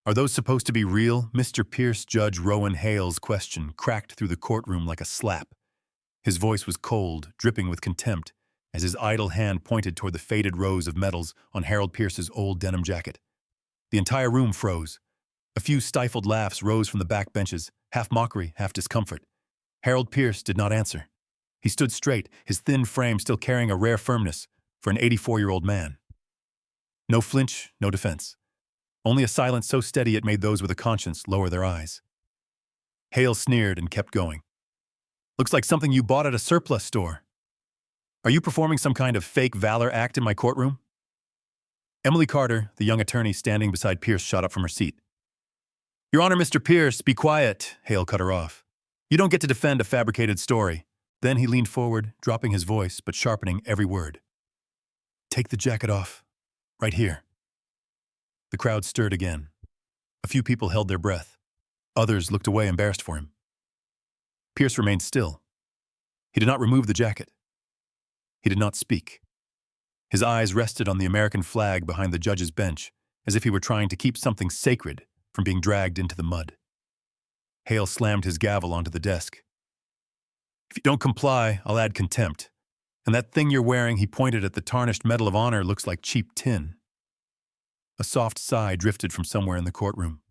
Are those supposed to be real? Mr. Pierce Judge Rowan Hale's question cracked through the courtroom like a slap. His voice was cold, dripping with contempt, as his idle hand pointed toward the faded rows of medals on Harold Pierce's old denim jacket. The entire room froze. A few stifled laughs rose from the back benches, half mockery, half discomfort. Harold Pierce did not answer. He stood straight, his thin frame still carrying a rare firmness for an 84-year-old man. No flinch, no defense. Only a silence so steady it made those with a conscience lower their eyes. Hale sneered and kept going. Looks like something you bought at a surplus store. Are you performing some kind of fake valor act in my courtroom? Emily Carter, the young attorney standing beside Pierce, shot up from her seat. Your Honor, Mr. Pierce, be quiet, Hale cut her off. You don't get to defend a fabricated story. Then he leaned forward, dropping his voice but sharpening every word. Take the jacket off. Right here. The crowd stirred again. A few people held their breath. Others looked away, embarrassed for him. Pierce remained still. He did not remove the jacket. He did not speak. His eyes rested on the American flag behind the judge's bench, as if he were trying to keep something sacred from being dragged into the mud. Hale slammed his gavel onto the desk. If you don't comply, I'll add contempt. And that thing you're wearing, he pointed at the tarnished Medal of Honor, looks like cheap tin. A soft sigh drifted from somewhere in the courtroom.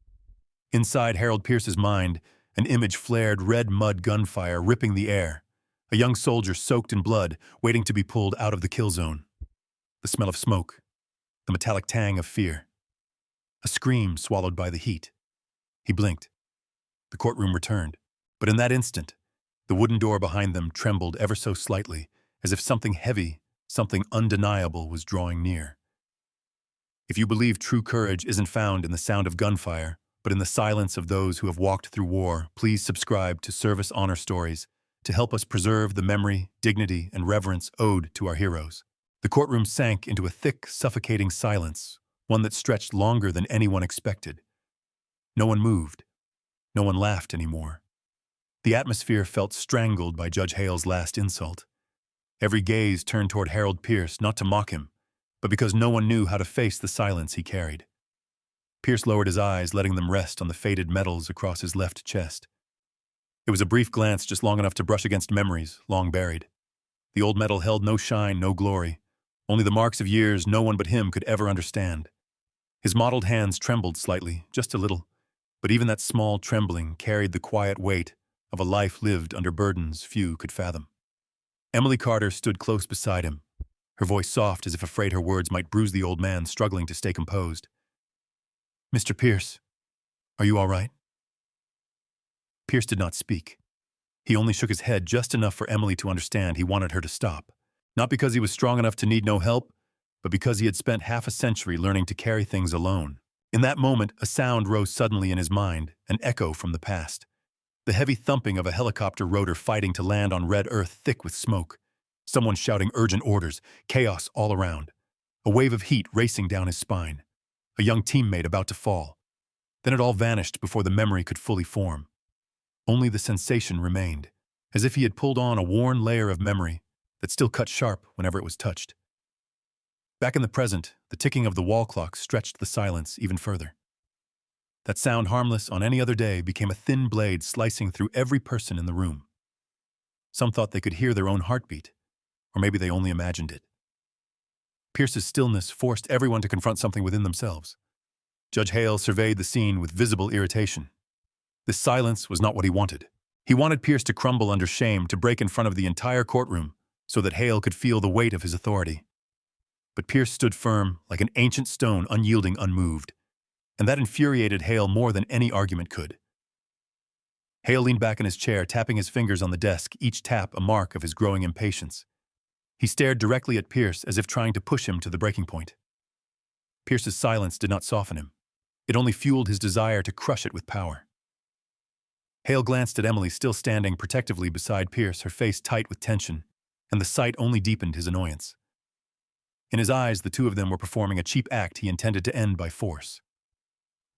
Inside Harold Pierce's mind, an image flared, red mud gunfire ripping the air. A young soldier soaked in blood, waiting to be pulled out of the kill zone. The smell of smoke. The metallic tang of fear. A scream swallowed by the heat. He blinked. The courtroom returned. But in that instant, the wooden door behind them trembled ever so slightly, as if something heavy, something undeniable was drawing near. If you believe true courage isn't found in the sound of gunfire, but in the silence of those who have walked through war, please subscribe to Service Honor Stories to help us preserve the memory, dignity, and reverence owed to our heroes. The courtroom sank into a thick, suffocating silence, one that stretched longer than anyone expected. No one moved. No one laughed anymore. The atmosphere felt strangled by Judge Hale's last insult. Every gaze turned toward Harold Pierce, not to mock him, but because no one knew how to face the silence he carried. Pierce lowered his eyes, letting them rest on the faded medals across his left chest. It was a brief glance, just long enough to brush against memories, long buried. The old medal held no shine, no glory, only the marks of years no one but him could ever understand. His mottled hands trembled slightly, just a little, but even that small trembling carried the quiet weight of a life lived under burdens few could fathom. Emily Carter stood close beside him, her voice soft as if afraid her words might bruise the old man struggling to stay composed. Mr. Pierce, are you all right? Pierce did not speak. He only shook his head just enough for Emily to understand he wanted her to stop, not because he was strong enough to need no help, but because he had spent half a century learning to carry things alone. In that moment, a sound rose suddenly in his mind, an echo from the past. The heavy thumping of a helicopter rotor fighting to land on red earth thick with smoke. Someone shouting urgent orders, chaos all around. A wave of heat racing down his spine. A young teammate about to fall. Then it all vanished before the memory could fully form. Only the sensation remained, as if he had pulled on a worn layer of memory that still cut sharp whenever it was touched. Back in the present, the ticking of the wall clock stretched the silence even further. That sound, harmless on any other day, became a thin blade slicing through every person in the room. Some thought they could hear their own heartbeat, or maybe they only imagined it. Pierce's stillness forced everyone to confront something within themselves. Judge Hale surveyed the scene with visible irritation. This silence was not what he wanted. He wanted Pierce to crumble under shame, to break in front of the entire courtroom, so that Hale could feel the weight of his authority. But Pierce stood firm, like an ancient stone, unyielding, unmoved. And that infuriated Hale more than any argument could. Hale leaned back in his chair, tapping his fingers on the desk, each tap a mark of his growing impatience. He stared directly at Pierce as if trying to push him to the breaking point. Pierce's silence did not soften him. It only fueled his desire to crush it with power. Hale glanced at Emily, still standing protectively beside Pierce, her face tight with tension, and the sight only deepened his annoyance. In his eyes, the two of them were performing a cheap act he intended to end by force.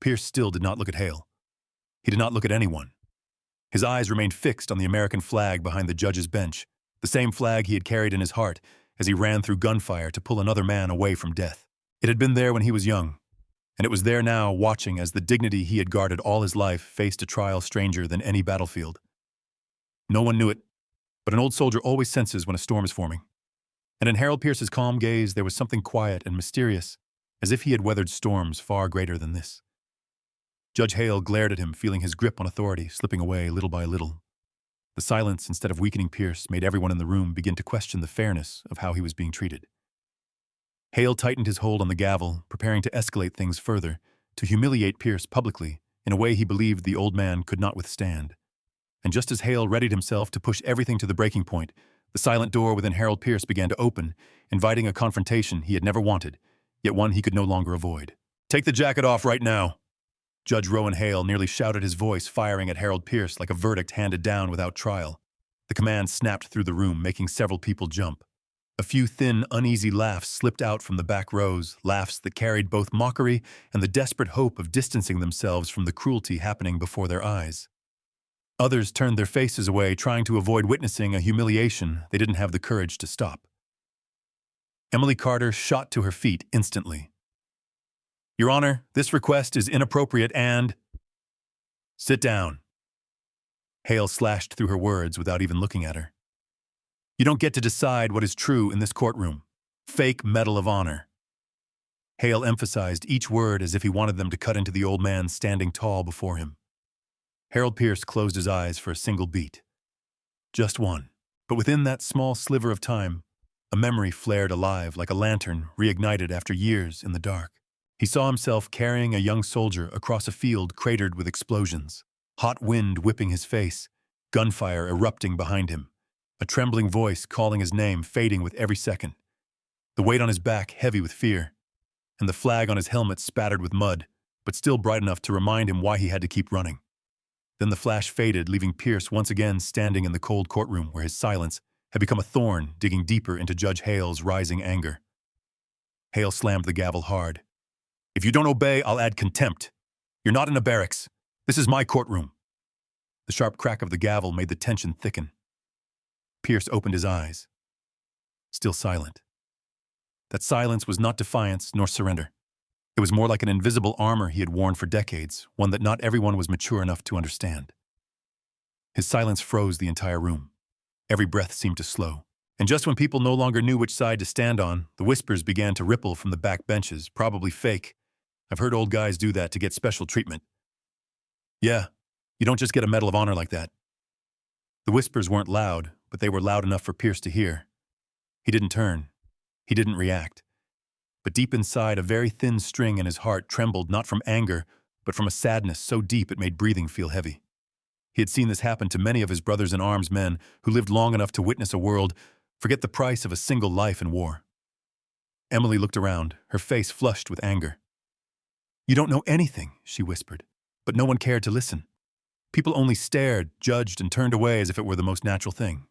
Pierce still did not look at Hale. He did not look at anyone. His eyes remained fixed on the American flag behind the judge's bench, the same flag he had carried in his heart as he ran through gunfire to pull another man away from death. It had been there when he was young, And it was there now, watching as the dignity he had guarded all his life faced a trial stranger than any battlefield. No one knew it, but an old soldier always senses when a storm is forming. And in Harold Pierce's calm gaze there was something quiet and mysterious, as if he had weathered storms far greater than this. Judge Hale glared at him, feeling his grip on authority slipping away little by little. The silence, instead of weakening Pierce, made everyone in the room begin to question the fairness of how he was being treated. Hale tightened his hold on the gavel, preparing to escalate things further, to humiliate Pierce publicly in a way he believed the old man could not withstand. And just as Hale readied himself to push everything to the breaking point, the silent door within Harold Pierce began to open, inviting a confrontation he had never wanted, yet one he could no longer avoid. "Take the jacket off right now!" Judge Rowan Hale nearly shouted, his voice firing at Harold Pierce like a verdict handed down without trial. The command snapped through the room, making several people jump. A few thin, uneasy laughs slipped out from the back rows, laughs that carried both mockery and the desperate hope of distancing themselves from the cruelty happening before their eyes. Others turned their faces away, trying to avoid witnessing a humiliation they didn't have the courage to stop. Emily Carter shot to her feet instantly. "Your Honor, this request is inappropriate and—" "Sit down." Hale slashed through her words without even looking at her. "You don't get to decide what is true in this courtroom. Fake Medal of Honor." Hale emphasized each word as if he wanted them to cut into the old man standing tall before him. Harold Pierce closed his eyes for a single beat. Just one. But within that small sliver of time, a memory flared alive like a lantern reignited after years in the dark. He saw himself carrying a young soldier across a field cratered with explosions, hot wind whipping his face, gunfire erupting behind him, a trembling voice calling his name fading with every second, the weight on his back heavy with fear, and the flag on his helmet spattered with mud, but still bright enough to remind him why he had to keep running. Then the flash faded, leaving Pierce once again standing in the cold courtroom where his silence had become a thorn digging deeper into Judge Hale's rising anger. Hale slammed the gavel hard. "If you don't obey, I'll add contempt. You're not in a barracks. This is my courtroom." The sharp crack of the gavel made the tension thicken. Pierce opened his eyes. Still silent. That silence was not defiance nor surrender. It was more like an invisible armor he had worn for decades, one that not everyone was mature enough to understand. His silence froze the entire room. Every breath seemed to slow. And just when people no longer knew which side to stand on, the whispers began to ripple from the back benches, probably fake. "I've heard old guys do that to get special treatment." "Yeah, you don't just get a Medal of Honor like that." The whispers weren't loud, but they were loud enough for Pierce to hear. He didn't turn. He didn't react. But deep inside, a very thin string in his heart trembled not from anger, but from a sadness so deep it made breathing feel heavy. He had seen this happen to many of his brothers-in-arms men who lived long enough to witness a world forget the price of a single life in war. Emily looked around, her face flushed with anger. "You don't know anything," she whispered, but no one cared to listen. People only stared, judged, and turned away as if it were the most natural thing.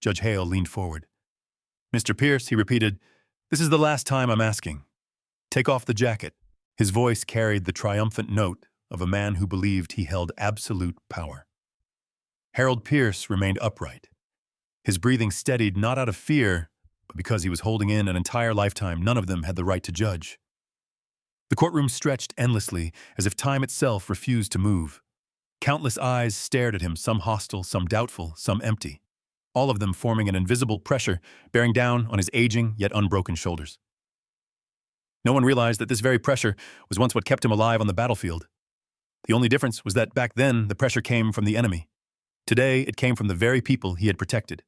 Judge Hale leaned forward. "Mr. Pierce," he repeated, "this is the last time I'm asking. Take off the jacket." His voice carried the triumphant note of a man who believed he held absolute power. Harold Pierce remained upright. His breathing steadied not out of fear, but because he was holding in an entire lifetime none of them had the right to judge. The courtroom stretched endlessly, as if time itself refused to move. Countless eyes stared at him, some hostile, some doubtful, some empty, all of them forming an invisible pressure bearing down on his aging yet unbroken shoulders. No one realized that this very pressure was once what kept him alive on the battlefield. The only difference was that back then the pressure came from the enemy. Today it came from the very people he had protected.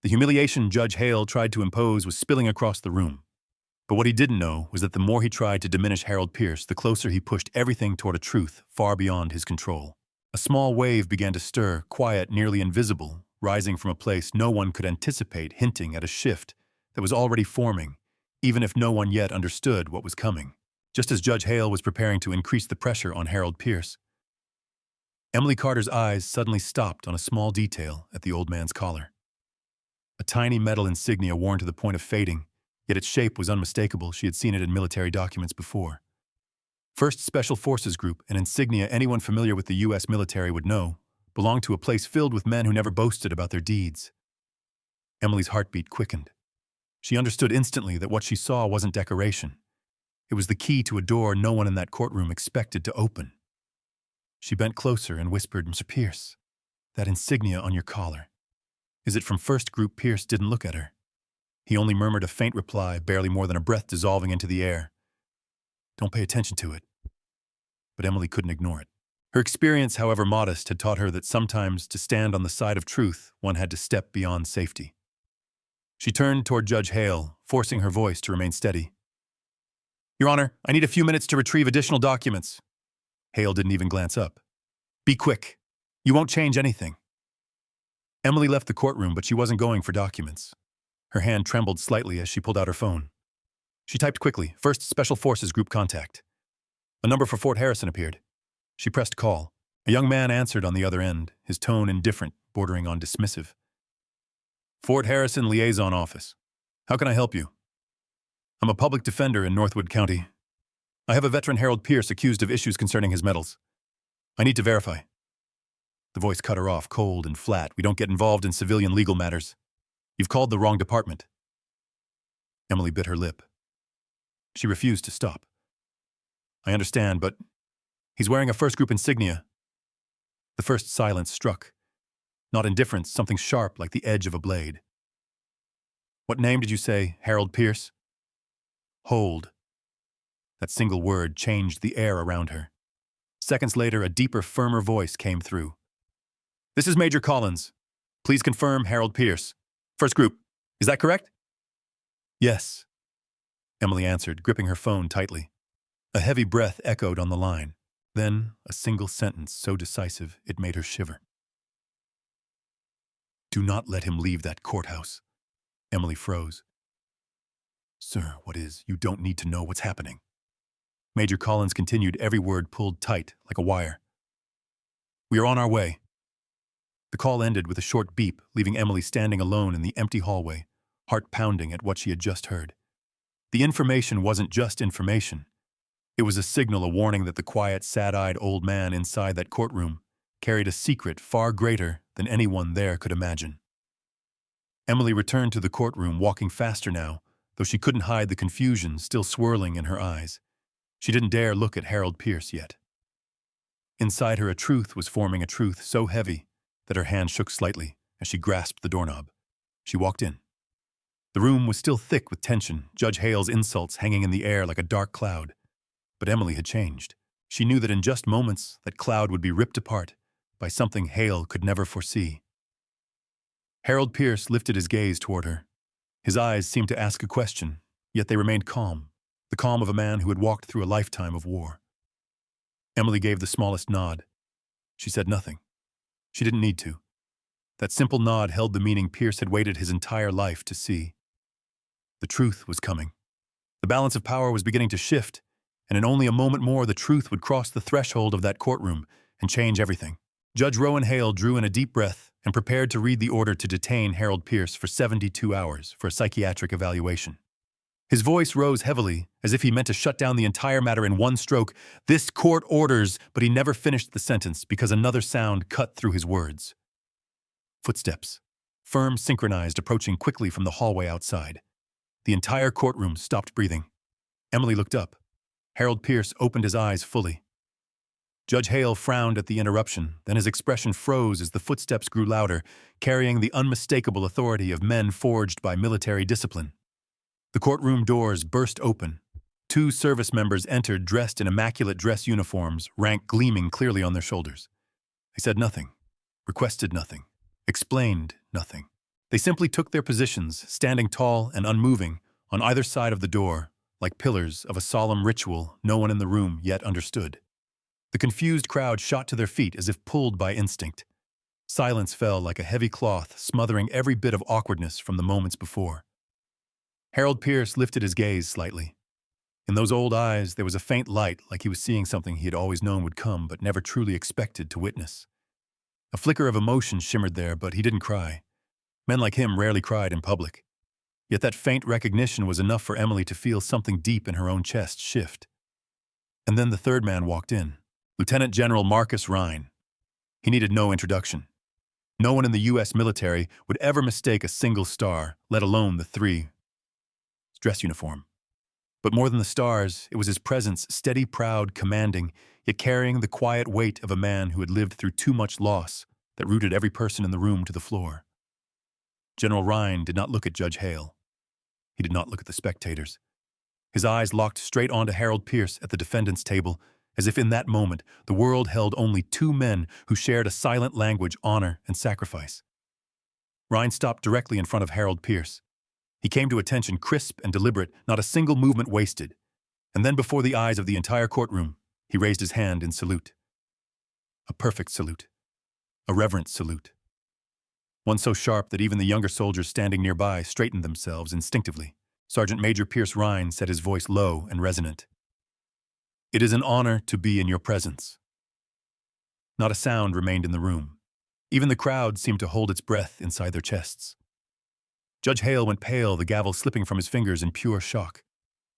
The humiliation Judge Hale tried to impose was spilling across the room. But what he didn't know was that the more he tried to diminish Harold Pierce, the closer he pushed everything toward a truth far beyond his control. A small wave began to stir, quiet, nearly invisible, rising from a place no one could anticipate, hinting at a shift that was already forming, even if no one yet understood what was coming. Just as Judge Hale was preparing to increase the pressure on Harold Pierce, Emily Carter's eyes suddenly stopped on a small detail at the old man's collar. A tiny metal insignia worn to the point of fading, yet its shape was unmistakable. She had seen it in military documents before. First Special Forces Group, an insignia anyone familiar with the U.S. military would know, belonged to a place filled with men who never boasted about their deeds. Emily's heartbeat quickened. She understood instantly that what she saw wasn't decoration. It was the key to a door no one in that courtroom expected to open. She bent closer and whispered, "Mr. Pierce, that insignia on your collar. Is it from First Group?" Pierce didn't look at her. He only murmured a faint reply, barely more than a breath dissolving into the air. "Don't pay attention to it." But Emily couldn't ignore it. Her experience, however modest, had taught her that sometimes to stand on the side of truth, one had to step beyond safety. She turned toward Judge Hale, forcing her voice to remain steady. "Your Honor, I need a few minutes to retrieve additional documents." Hale didn't even glance up. "Be quick. You won't change anything." Emily left the courtroom, but she wasn't going for documents. Her hand trembled slightly as she pulled out her phone. She typed quickly, "First Special Forces Group contact." A number for Fort Harrison appeared. She pressed call. A young man answered on the other end, his tone indifferent, bordering on dismissive. "Fort Harrison Liaison Office. How can I help you?" "I'm a public defender in Northwood County. I have a veteran, Harold Pierce, accused of issues concerning his medals. I need to verify." The voice cut her off, cold and flat. "We don't get involved in civilian legal matters. You've called the wrong department." Emily bit her lip. She refused to stop. "I understand, but he's wearing a First Group insignia." The first silence struck. Not indifference, something sharp like the edge of a blade. "What name did you say, Harold Pierce?" "Hold." That single word changed the air around her. Seconds later, a deeper, firmer voice came through. "This is Major Collins. Please confirm Harold Pierce. First Group. Is that correct?" "Yes," Emily answered, gripping her phone tightly. A heavy breath echoed on the line. Then, a single sentence so decisive it made her shiver. "Do not let him leave that courthouse." Emily froze. "Sir, what is? You don't need to know what's happening." Major Collins continued, every word pulled tight, like a wire. "We are on our way." The call ended with a short beep, leaving Emily standing alone in the empty hallway, heart pounding at what she had just heard. The information wasn't just information. It was a signal, a warning that the quiet, sad-eyed old man inside that courtroom carried a secret far greater than anyone there could imagine. Emily returned to the courtroom, walking faster now, though she couldn't hide the confusion still swirling in her eyes. She didn't dare look at Harold Pierce yet. Inside her, a truth was forming, a truth so heavy that her hand shook slightly as she grasped the doorknob. She walked in. The room was still thick with tension, Judge Hale's insults hanging in the air like a dark cloud. But Emily had changed. She knew that in just moments, that cloud would be ripped apart by something Hale could never foresee. Harold Pierce lifted his gaze toward her. His eyes seemed to ask a question, yet they remained calm, the calm of a man who had walked through a lifetime of war. Emily gave the smallest nod. She said nothing. She didn't need to. That simple nod held the meaning Pierce had waited his entire life to see. The truth was coming. The balance of power was beginning to shift, and in only a moment more the truth would cross the threshold of that courtroom and change everything. Judge Rowan Hale drew in a deep breath and prepared to read the order to detain Harold Pierce for 72 hours for a psychiatric evaluation. His voice rose heavily, as if he meant to shut down the entire matter in one stroke. "This court orders," but he never finished the sentence because another sound cut through his words. Footsteps, firm, synchronized, approaching quickly from the hallway outside. The entire courtroom stopped breathing. Emily looked up. Harold Pierce opened his eyes fully. Judge Hale frowned at the interruption, then his expression froze as the footsteps grew louder, carrying the unmistakable authority of men forged by military discipline. The courtroom doors burst open. 2 service members entered dressed in immaculate dress uniforms, rank gleaming clearly on their shoulders. They said nothing, requested nothing, explained nothing. They simply took their positions, standing tall and unmoving, on either side of the door, like pillars of a solemn ritual no one in the room yet understood. The confused crowd shot to their feet as if pulled by instinct. Silence fell like a heavy cloth, smothering every bit of awkwardness from the moments before. Harold Pierce lifted his gaze slightly. In those old eyes, there was a faint light, like he was seeing something he had always known would come but never truly expected to witness. A flicker of emotion shimmered there, but he didn't cry. Men like him rarely cried in public. Yet that faint recognition was enough for Emily to feel something deep in her own chest shift. And then the third man walked in, Lieutenant General Marcus Rhine. He needed no introduction. No one in the U.S. military would ever mistake a single star, let alone the 3 dress uniform. But more than the stars, it was his presence, steady, proud, commanding, yet carrying the quiet weight of a man who had lived through too much loss, that rooted every person in the room to the floor. General Ryan did not look at Judge Hale. He did not look at the spectators. His eyes locked straight onto Harold Pierce at the defendant's table, as if in that moment the world held only two men who shared a silent language, honor, and sacrifice. Ryan stopped directly in front of Harold Pierce. He came to attention crisp and deliberate, not a single movement wasted. And then before the eyes of the entire courtroom, he raised his hand in salute. A perfect salute. A reverent salute. One so sharp that even the younger soldiers standing nearby straightened themselves instinctively. Sergeant Major Pierce Ryan said, his voice low and resonant. "It is an honor to be in your presence." Not a sound remained in the room. Even the crowd seemed to hold its breath inside their chests. Judge Hale went pale, the gavel slipping from his fingers in pure shock.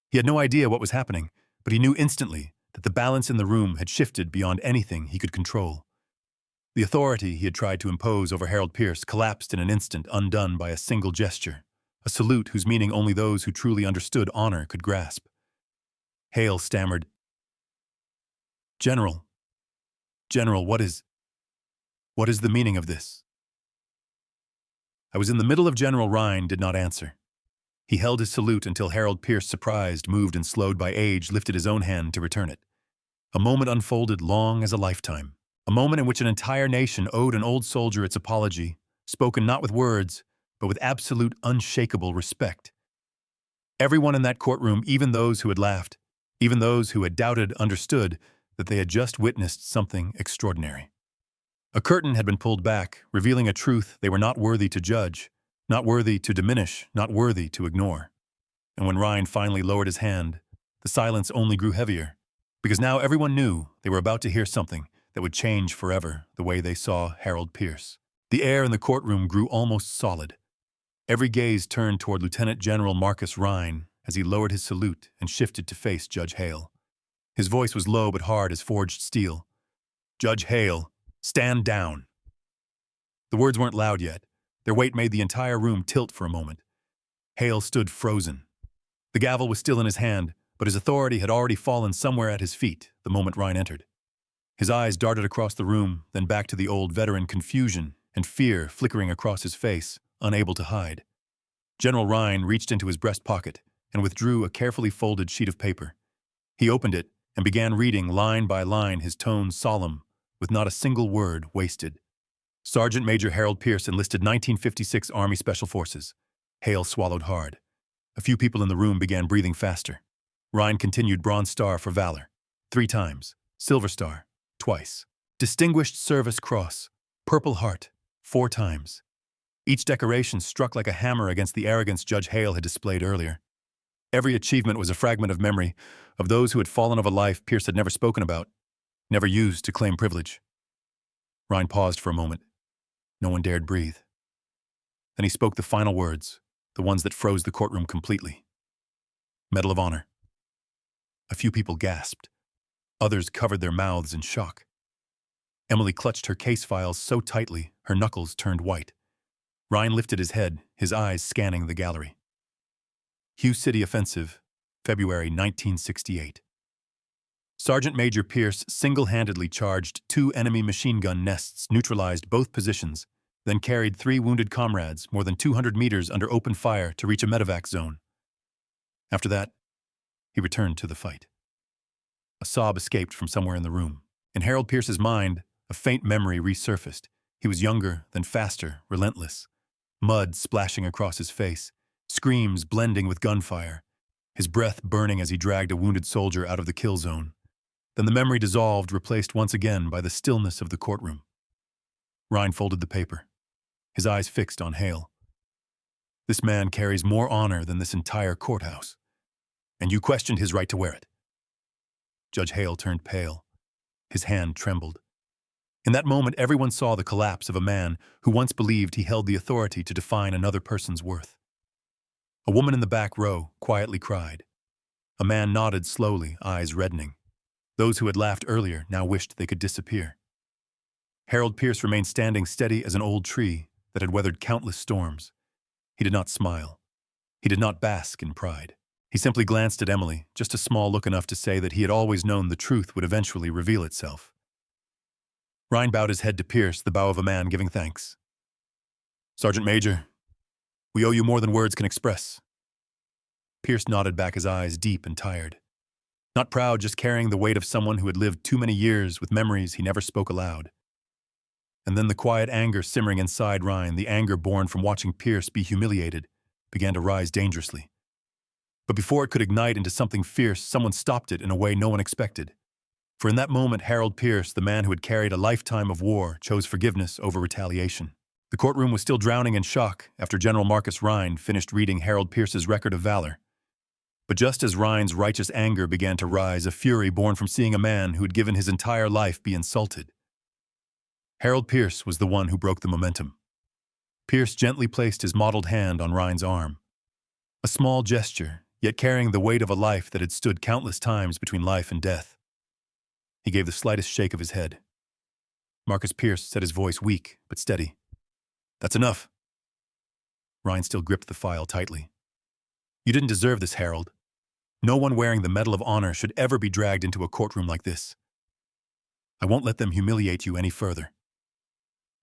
He had no idea what was happening, but he knew instantly that the balance in the room had shifted beyond anything he could control. The authority he had tried to impose over Harold Pierce collapsed in an instant, undone by a single gesture, a salute whose meaning only those who truly understood honor could grasp. Hale stammered, General, what is the meaning of this?" I was in the middle of General Ryan did not answer. He held his salute until Harold Pierce, surprised, moved, and slowed by age, lifted his own hand to return it. A moment unfolded long as a lifetime. A moment in which an entire nation owed an old soldier its apology, spoken not with words, but with absolute, unshakable respect. Everyone in that courtroom, even those who had laughed, even those who had doubted, understood that they had just witnessed something extraordinary. A curtain had been pulled back, revealing a truth they were not worthy to judge, not worthy to diminish, not worthy to ignore. And when Ryan finally lowered his hand, the silence only grew heavier, because now everyone knew they were about to hear something that would change forever the way they saw Harold Pierce. The air in the courtroom grew almost solid. Every gaze turned toward Lieutenant General Marcus Ryan as he lowered his salute and shifted to face Judge Hale. His voice was low but hard as forged steel. "Judge Hale, stand down." The words weren't loud yet. Their weight made the entire room tilt for a moment. Hale stood frozen. The gavel was still in his hand, but his authority had already fallen somewhere at his feet the moment Ryan entered. His eyes darted across the room, then back to the old veteran, confusion and fear flickering across his face, unable to hide. General Ryan reached into his breast pocket and withdrew a carefully folded sheet of paper. He opened it and began reading line by line, his tone solemn, with not a single word wasted. Sergeant Major Harold Pierce enlisted 1956 Army Special Forces. Hale swallowed hard. A few people in the room began breathing faster. Ryan continued Bronze Star for valor, 3 times. Silver Star, twice. Distinguished Service Cross, Purple Heart, 4 times. Each decoration struck like a hammer against the arrogance Judge Hale had displayed earlier. Every achievement was a fragment of memory of those who had fallen of a life Pierce had never spoken about, never used to claim privilege. Ryan paused for a moment. No one dared breathe. Then he spoke the final words, the ones that froze the courtroom completely. Medal of Honor. A few people gasped. Others covered their mouths in shock. Emily clutched her case files so tightly, her knuckles turned white. Ryan lifted his head, his eyes scanning the gallery. Hugh City Offensive, February 1968. Sergeant Major Pierce single-handedly charged 2 enemy machine gun nests, neutralized both positions, then carried 3 wounded comrades more than 200 meters under open fire to reach a medevac zone. After that, he returned to the fight. A sob escaped from somewhere in the room. In Harold Pierce's mind, a faint memory resurfaced. He was younger, then faster, relentless. Mud splashing across his face, screams blending with gunfire, his breath burning as he dragged a wounded soldier out of the kill zone. Then the memory dissolved, replaced once again by the stillness of the courtroom. Ryan folded the paper, his eyes fixed on Hale. "This man carries more honor than this entire courthouse, and you questioned his right to wear it." Judge Hale turned pale. His hand trembled. In that moment, everyone saw the collapse of a man who once believed he held the authority to define another person's worth. A woman in the back row quietly cried. A man nodded slowly, eyes reddening. Those who had laughed earlier now wished they could disappear. Harold Pierce remained standing steady as an old tree that had weathered countless storms. He did not smile. He did not bask in pride. He simply glanced at Emily, just a small look enough to say that he had always known the truth would eventually reveal itself. Ryan bowed his head to Pierce, the bow of a man giving thanks. "Sergeant Major, we owe you more than words can express." Pierce nodded back, his eyes deep and tired. Not proud, just carrying the weight of someone who had lived too many years with memories he never spoke aloud. And then the quiet anger simmering inside Ryan, the anger born from watching Pierce be humiliated, began to rise dangerously. But before it could ignite into something fierce, someone stopped it in a way no one expected. For in that moment, Harold Pierce, the man who had carried a lifetime of war, chose forgiveness over retaliation. The courtroom was still drowning in shock after General Marcus Rhine finished reading Harold Pierce's record of valor. But just as Rhine's righteous anger began to rise, a fury born from seeing a man who had given his entire life be insulted. Harold Pierce was the one who broke the momentum. Pierce gently placed his mottled hand on Rhine's arm. A small gesture, yet carrying the weight of a life that had stood countless times between life and death. He gave the slightest shake of his head. Marcus Pierce said, his voice weak but steady, "That's enough." Rhine still gripped the file tightly. "You didn't deserve this, Harold. No one wearing the Medal of Honor should ever be dragged into a courtroom like this. I won't let them humiliate you any further."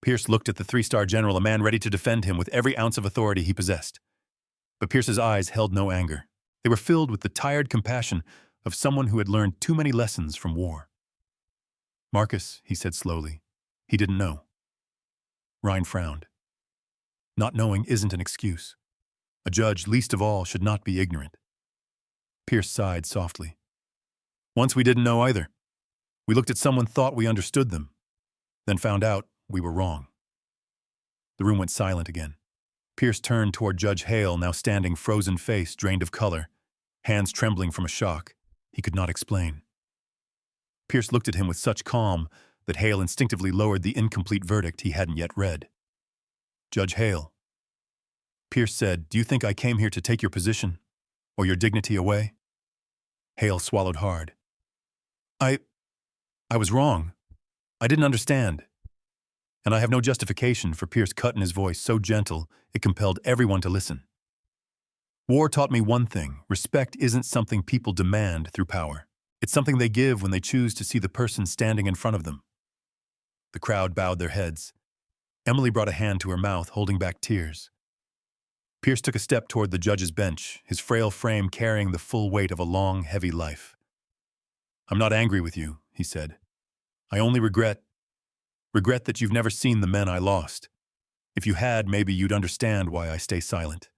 Pierce looked at the three-star general, a man ready to defend him with every ounce of authority he possessed. But Pierce's eyes held no anger. They were filled with the tired compassion of someone who had learned too many lessons from war. "Marcus," he said slowly, "he didn't know." Rhine frowned. Not knowing isn't an excuse. A judge, least of all, should not be ignorant. Pierce sighed softly. "Once we didn't know either. We looked at someone, thought we understood them, then found out we were wrong." The room went silent again. Pierce turned toward Judge Hale, now standing, frozen face drained of color, hands trembling from a shock he could not explain. Pierce looked at him with such calm that Hale instinctively lowered the incomplete verdict he hadn't yet read. "Judge Hale," Pierce said, "do you think I came here to take your position or your dignity away?" Hale swallowed hard. I was wrong. I didn't understand." And I have no justification for Pierce cut in his voice so gentle it compelled everyone to listen. "War taught me one thing. Respect isn't something people demand through power. It's something they give when they choose to see the person standing in front of them." The crowd bowed their heads. Emily brought a hand to her mouth, holding back tears. Pierce took a step toward the judge's bench, his frail frame carrying the full weight of a long, heavy life. "I'm not angry with you," he said. "I only regret that you've never seen the men I lost. If you had, maybe you'd understand why I stay silent."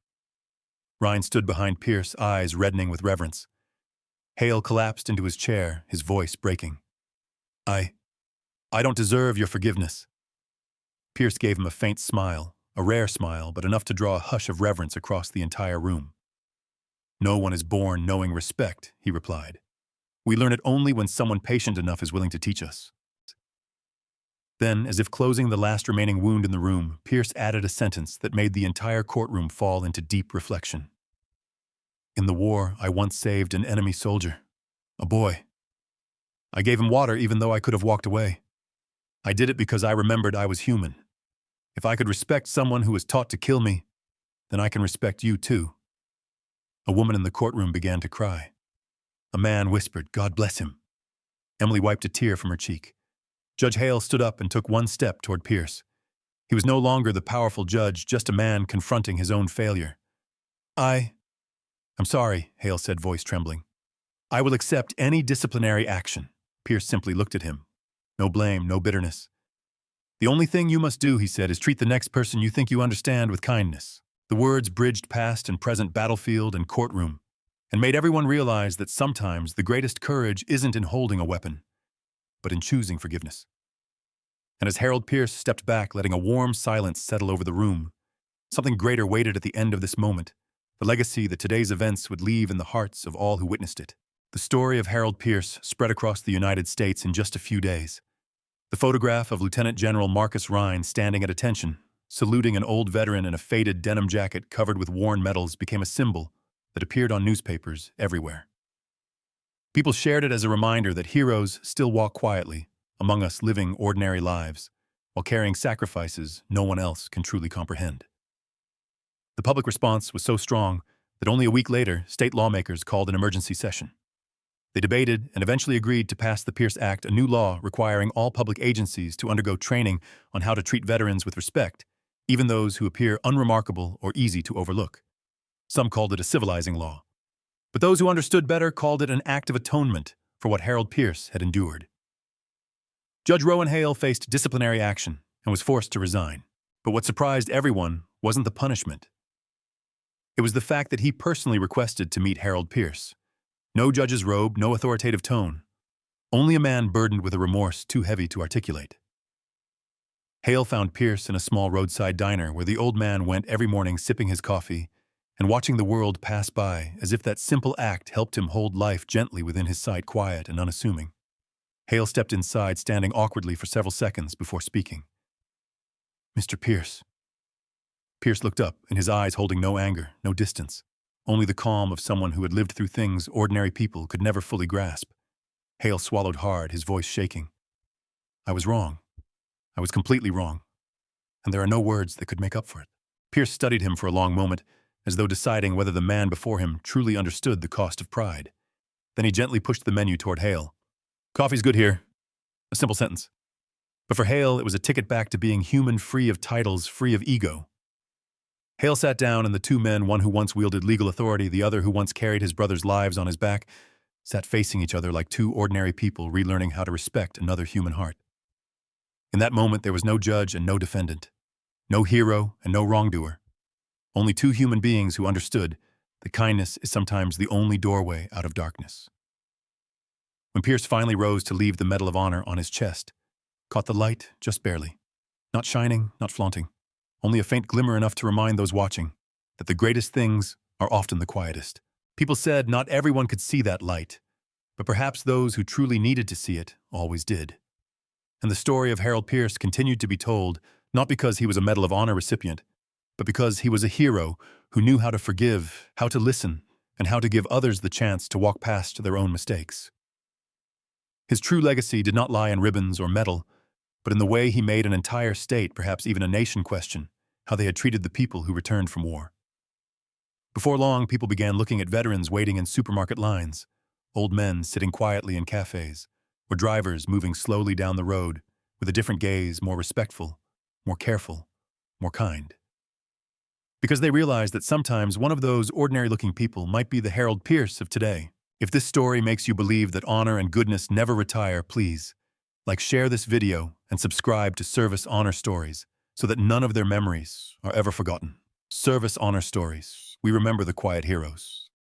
Rhine stood behind Pierce, eyes reddening with reverence. Hale collapsed into his chair, his voice breaking. I don't deserve your forgiveness." Pierce gave him a faint smile, a rare smile, but enough to draw a hush of reverence across the entire room. "No one is born knowing respect," he replied. "We learn it only when someone patient enough is willing to teach us." Then, as if closing the last remaining wound in the room, Pierce added a sentence that made the entire courtroom fall into deep reflection. "In the war, I once saved an enemy soldier, a boy. I gave him water even though I could have walked away. I did it because I remembered I was human. If I could respect someone who was taught to kill me, then I can respect you too." A woman in the courtroom began to cry. A man whispered, "God bless him." Emily wiped a tear from her cheek. Judge Hale stood up and took one step toward Pierce. He was no longer the powerful judge, just a man confronting his own failure. I'm sorry," Hale said, voice trembling. "I will accept any disciplinary action." Pierce simply looked at him. No blame, no bitterness. "The only thing you must do," he said, "is treat the next person you think you understand with kindness." The words bridged past and present battlefield and courtroom, and made everyone realize that sometimes the greatest courage isn't in holding a weapon, but in choosing forgiveness. And as Harold Pierce stepped back, letting a warm silence settle over the room, something greater waited at the end of this moment, the legacy that today's events would leave in the hearts of all who witnessed it. The story of Harold Pierce spread across the United States in just a few days. The photograph of Lieutenant General Marcus Rhine standing at attention, saluting an old veteran in a faded denim jacket covered with worn medals, became a symbol that appeared on newspapers everywhere. People shared it as a reminder that heroes still walk quietly among us, living ordinary lives, while carrying sacrifices no one else can truly comprehend. The public response was so strong that only a week later, state lawmakers called an emergency session. They debated and eventually agreed to pass the Pierce Act, a new law requiring all public agencies to undergo training on how to treat veterans with respect, even those who appear unremarkable or easy to overlook. Some called it a civilizing law, but those who understood better called it an act of atonement for what Harold Pierce had endured. Judge Rowan Hale faced disciplinary action and was forced to resign. But what surprised everyone wasn't the punishment. It was the fact that he personally requested to meet Harold Pierce. No judge's robe, no authoritative tone. Only a man burdened with a remorse too heavy to articulate. Hale found Pierce in a small roadside diner where the old man went every morning sipping his coffee and watching the world pass by as if that simple act helped him hold life gently within his sight, quiet and unassuming. Hale stepped inside, standing awkwardly for several seconds before speaking. "Mr. Pierce." Pierce looked up, in his eyes holding no anger, no distance, only the calm of someone who had lived through things ordinary people could never fully grasp. Hale swallowed hard, his voice shaking. "I was wrong. I was completely wrong. And there are no words that could make up for it." Pierce studied him for a long moment, as though deciding whether the man before him truly understood the cost of pride. Then he gently pushed the menu toward Hale. "Coffee's good here." A simple sentence. But for Hale, it was a ticket back to being human, free of titles, free of ego. Hale sat down, and the two men, one who once wielded legal authority, the other who once carried his brother's lives on his back, sat facing each other like two ordinary people relearning how to respect another human heart. In that moment, there was no judge and no defendant, no hero and no wrongdoer. Only two human beings who understood that kindness is sometimes the only doorway out of darkness. When Pierce finally rose to leave the Medal of Honor on his chest, caught the light just barely. Not shining, not flaunting. Only a faint glimmer enough to remind those watching that the greatest things are often the quietest. People said not everyone could see that light, but perhaps those who truly needed to see it always did. And the story of Harold Pierce continued to be told, not because he was a Medal of Honor recipient, but because he was a hero who knew how to forgive, how to listen, and how to give others the chance to walk past their own mistakes. His true legacy did not lie in ribbons or medal, but in the way he made an entire state, perhaps even a nation, question how they had treated the people who returned from war. Before long, people began looking at veterans waiting in supermarket lines, old men sitting quietly in cafes, or drivers moving slowly down the road with a different gaze, more respectful, more careful, more kind. Because they realized that sometimes one of those ordinary-looking people might be the Harold Pierce of today. If this story makes you believe that honor and goodness never retire, please, share this video and subscribe to Service Honor Stories so that none of their memories are ever forgotten. Service Honor Stories. We remember the quiet heroes.